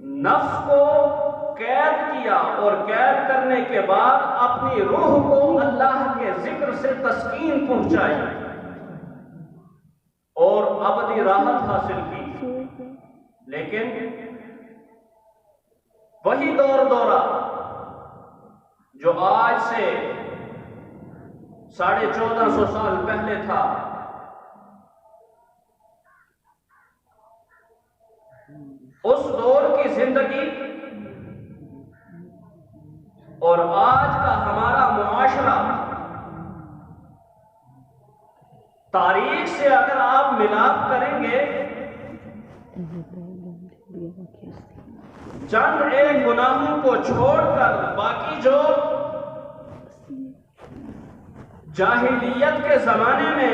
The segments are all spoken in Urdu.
نفس کو قید کیا اور قید کرنے کے بعد اپنی روح کو اللہ کے ذکر سے تسکین پہنچائی اور ابدی راحت حاصل کی۔ لیکن وہی دور دورہ جو آج سے 1450 سال پہلے تھا، اس دور کی زندگی اور آج کا ہمارا معاشرہ، تاریخ سے اگر آپ ملاپ کریں گے، چند ایک گناہوں کو چھوڑ کر باقی جو جاہلیت کے زمانے میں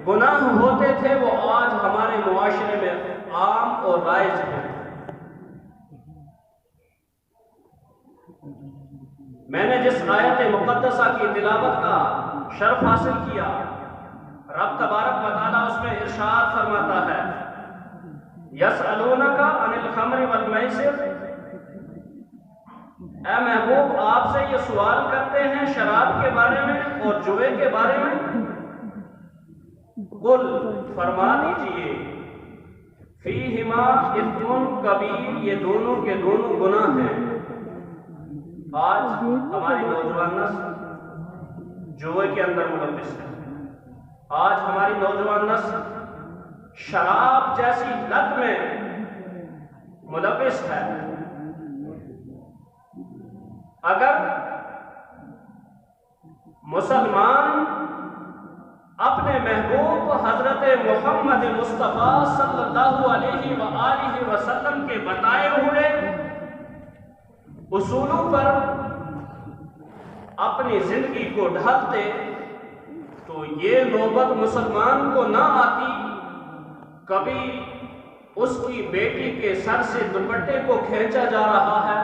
گناہ ہوتے تھے وہ آج ہمارے معاشرے میں عام اور رائج ہیں۔ میں نے جس آیت مقدسہ کی تلاوت کا شرف حاصل کیا، رب تبارک و تعالیٰ اس میں ارشاد فرماتا ہے، یسألونک عن الخمر والمیسر، اے محبوب آپ سے یہ سوال کرتے ہیں شراب کے بارے میں اور جوے کے بارے میں، قل فرما دیجئے فیہما اثم کبیر، یہ دونوں کے دونوں گناہ ہیں۔ آج ہماری نوجوان نسل جوے کے اندر ملوث ہے، آج ہماری نوجوان نسل شراب جیسی لت میں ملوث ہے۔ اگر مسلمان اپنے محبوب حضرت محمد مصطفیٰ صلی اللہ علیہ وآلہ وسلم کے بتائے ہوئے اصولوں پر اپنی زندگی کو ڈھالتے تو یہ نوبت مسلمان کو نہ آتی کبھی اس کی بیٹی کے سر سے دوپٹے کو کھینچا جا رہا ہے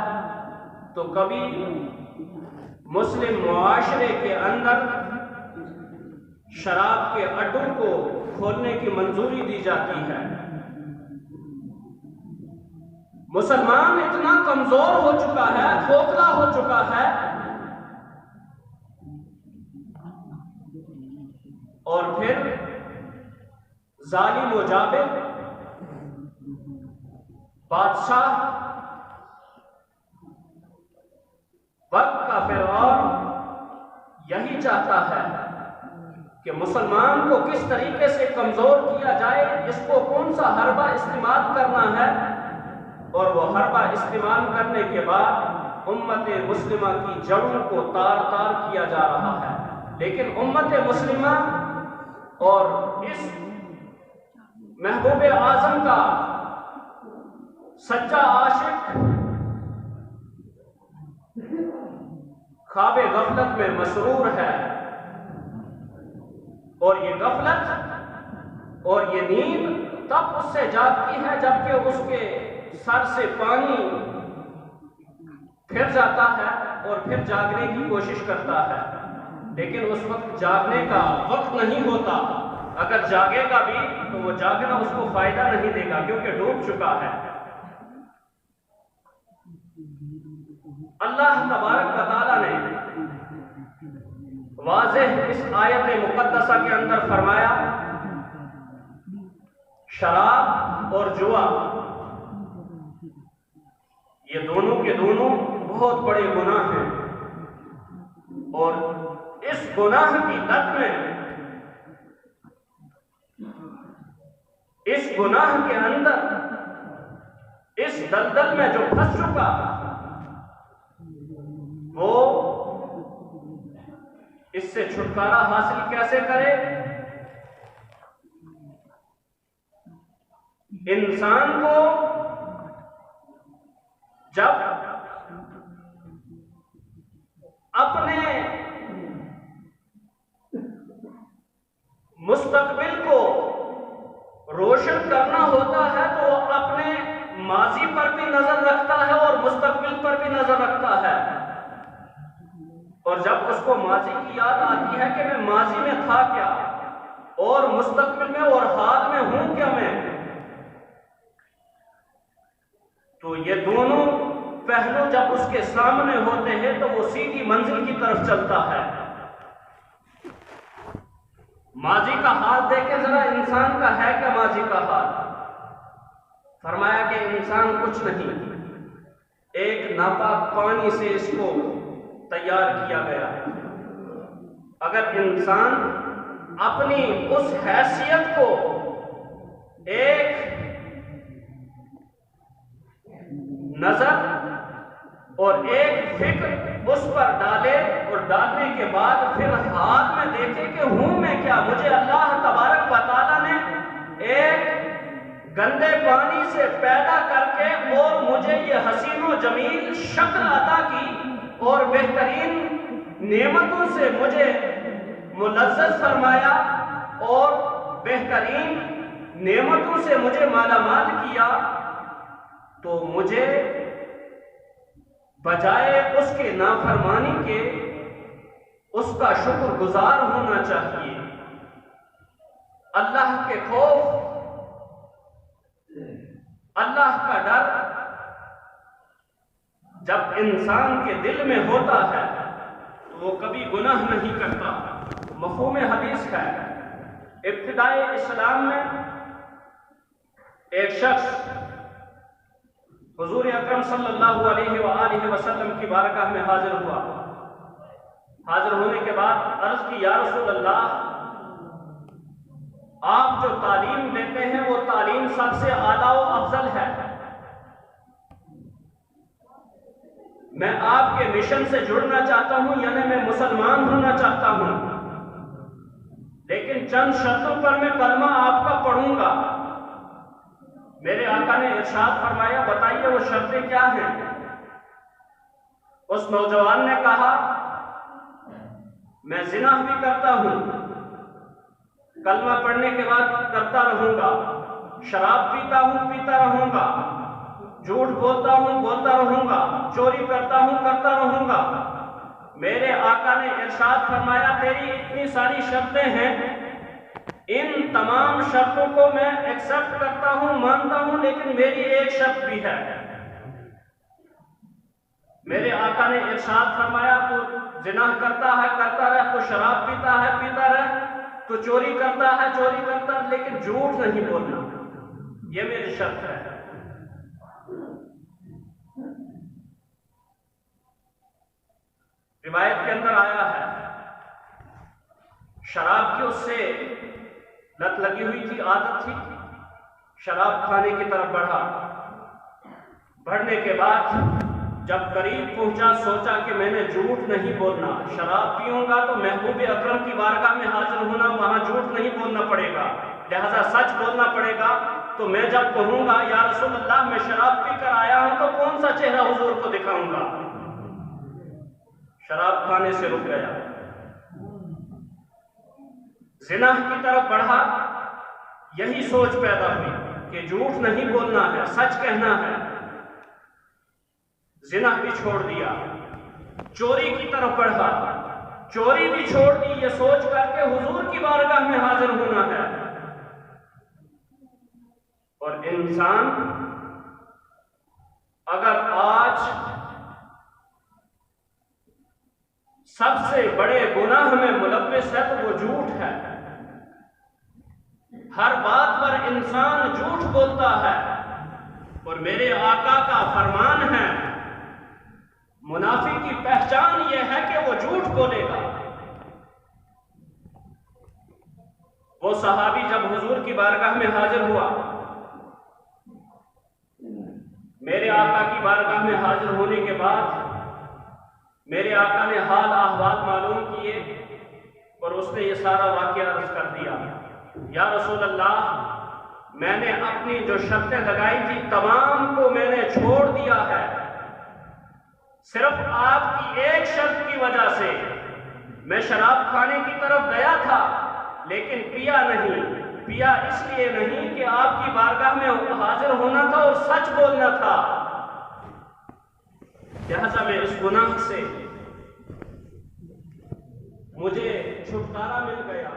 تو کبھی مسلم معاشرے کے اندر شراب کے اڈوں کو کھولنے کی منظوری دی جاتی ہے۔ مسلمان اتنا کمزور ہو چکا ہے، کھوکھلا ہو چکا ہے، اور پھر ظالم و جابر بادشاہ وقت کا فرعون یہی چاہتا ہے کہ مسلمان کو کس طریقے سے کمزور کیا جائے، اس کو کون سا حربہ استعمال کرنا ہے، اور وہ حربہ استعمال کرنے کے بعد امت مسلمہ کی جڑوں کو تار تار کیا جا رہا ہے۔ لیکن امت مسلمہ اور اس محبوب اعظم کا سچا عاشق خواب غفلت میں مسرور ہے، اور یہ غفلت اور یہ نیند تب اس سے جاگتی ہے جبکہ اس کے سر سے پانی پھر جاتا ہے اور پھر جاگنے کی کوشش کرتا ہے، لیکن اس وقت جاگنے کا وقت نہیں ہوتا۔ اگر جاگے گا بھی تو وہ جاگنا اس کو فائدہ نہیں دے گا کیونکہ ڈوب چکا ہے۔ اللہ تبارک و تعالیٰ نے واضح اس آیت مقدسہ کے اندر فرمایا شراب اور جوا یہ دونوں کے دونوں بہت بڑے گناہ ہیں، اور اس گناہ کی لت میں، اس گناہ کے اندر، اس دلدل میں جو پھنس چکا وہ اس سے چھٹکارا حاصل کیسے کرے؟ انسان کو جب اپنے مستقبل کو روشن کرنا ہوتا ہے تو وہ اپنے ماضی پر بھی نظر رکھتا ہے اور مستقبل پر بھی نظر رکھتا ہے، اور جب اس کو ماضی کی یاد آتی ہے کہ میں ماضی میں تھا کیا اور مستقبل میں اور حال میں ہوں کیا میں، تو تو یہ دونوں پہلو جب اس کے سامنے ہوتے ہیں تو وہ سیدھی منزل کی طرف چلتا ہے۔ ماضی کا حال دیکھیں ذرا، انسان کا ہے کیا ماضی کا حال؟ فرمایا کہ انسان کچھ نہیں، ایک ناپاک پانی سے اس کو تیار کیا گیا ہے۔ اگر انسان اپنی اس حیثیت کو ایک نظر اور ایک فکر اس پر ڈالے اور ڈالنے کے بعد پھر حال میں دیکھے کہ ہوں میں کیا، مجھے اللہ تبارک و تعالیٰ نے ایک گندے پانی سے پیدا کر کے اور مجھے یہ حسین و جمیل شکل عطا کی اور بہترین نعمتوں سے مجھے ملذذ فرمایا اور بہترین نعمتوں سے مجھے مالا مال کیا، تو مجھے بجائے اس کے نافرمانی کے اس کا شکر گزار ہونا چاہیے۔ اللہ کے خوف، اللہ کا ڈر جب انسان کے دل میں ہوتا ہے تو وہ کبھی گناہ نہیں کرتا۔ مفہوم حدیث ہے، ابتدائے اسلام میں ایک شخص حضور اکرم صلی اللہ علیہ وآلہ وسلم کی بارگاہ میں حاضر ہوا۔ حاضر ہونے کے بعد عرض کی، یا رسول اللہ، آپ جو تعلیم دیتے ہیں وہ تعلیم سب سے اعلیٰ و افضل ہے، میں آپ کے مشن سے جڑنا چاہتا ہوں، یعنی میں مسلمان ہونا چاہتا ہوں، لیکن چند شرطوں پر میں کلمہ آپ کا پڑھوں گا۔ میرے آقا نے ارشاد فرمایا، بتائیے وہ شرطیں کیا ہیں؟ اس نوجوان نے کہا، میں زنا بھی کرتا ہوں، کلمہ پڑھنے کے بعد کرتا رہوں گا، شراب پیتا ہوں، پیتا رہوں گا، جھوٹ بولتا ہوں، بولتا رہوں گا، چوری کرتا ہوں، کرتا رہوں گا۔ میرے آقا نے ارشاد فرمایا، تیری اتنی ساری شرطیں ہیں، ان تمام شرطوں کو میں ایکسپٹ کرتا ہوں، مانتا ہوں، لیکن میری ایک شرط بھی ہے۔ میرے آقا نے ارشاد فرمایا، تو زنا کرتا ہے کرتا رہ، تو شراب پیتا ہے پیتا رہ، تو چوری کرتا ہے چوری کرتا، لیکن جھوٹ نہیں بولنا، یہ میری شرط ہے۔ روایت کے اندر آیا ہے، شراب کی اس سے لت لگی ہوئی تھی، عادت تھی، شراب کھانے کی طرف بڑھا۔ بڑھنے کے بعد جب قریب پہنچا سوچا کہ میں نے جھوٹ نہیں بولنا، شراب پیوں گا تو محبوب اکرم کی بارگاہ میں حاضر ہونا، وہاں جھوٹ نہیں بولنا پڑے گا، لہذا سچ بولنا پڑے گا۔ تو میں جب کہوں گا یا رسول اللہ میں شراب پی کر آیا ہوں، تو کون سا چہرہ حضور کو دکھاؤں گا؟ شراب کھانے سے رک گیا، زنا کی طرف بڑھا، یہی سوچ پیدا ہوئی کہ جھوٹ نہیں بولنا ہے، سچ کہنا ہے، زنا بھی چھوڑ دیا۔ چوری کی طرف بڑھا، چوری بھی چھوڑ دی، یہ سوچ کر کے حضور کی بارگاہ میں حاضر ہونا ہے۔ اور انسان اگر آج سب سے بڑے گناہ میں ملوث ہے تو وہ جھوٹ ہے۔ ہر بات پر انسان جھوٹ بولتا ہے، اور میرے آقا کا فرمان ہے، منافق کی پہچان یہ ہے کہ وہ جھوٹ بولے گا۔ وہ صحابی جب حضور کی بارگاہ میں حاضر ہوا، میرے آقا کی بارگاہ میں حاضر ہونے کے بعد میرے آقا نے حال احوال معلوم کیے اور اس نے یہ سارا واقعہ عرض کر دیا، یا رسول اللہ، میں نے اپنی جو شرطیں لگائی تھی تمام کو میں نے چھوڑ دیا ہے، صرف آپ کی ایک شرط کی وجہ سے میں شراب کھانے کی طرف گیا تھا، لیکن پیا نہیں۔ پیا اس لیے نہیں کہ آپ کی بارگاہ میں حاضر ہونا تھا اور سچ بولنا تھا، لہذا میں اس گناہ سے مجھے چھٹکارا مل گیا۔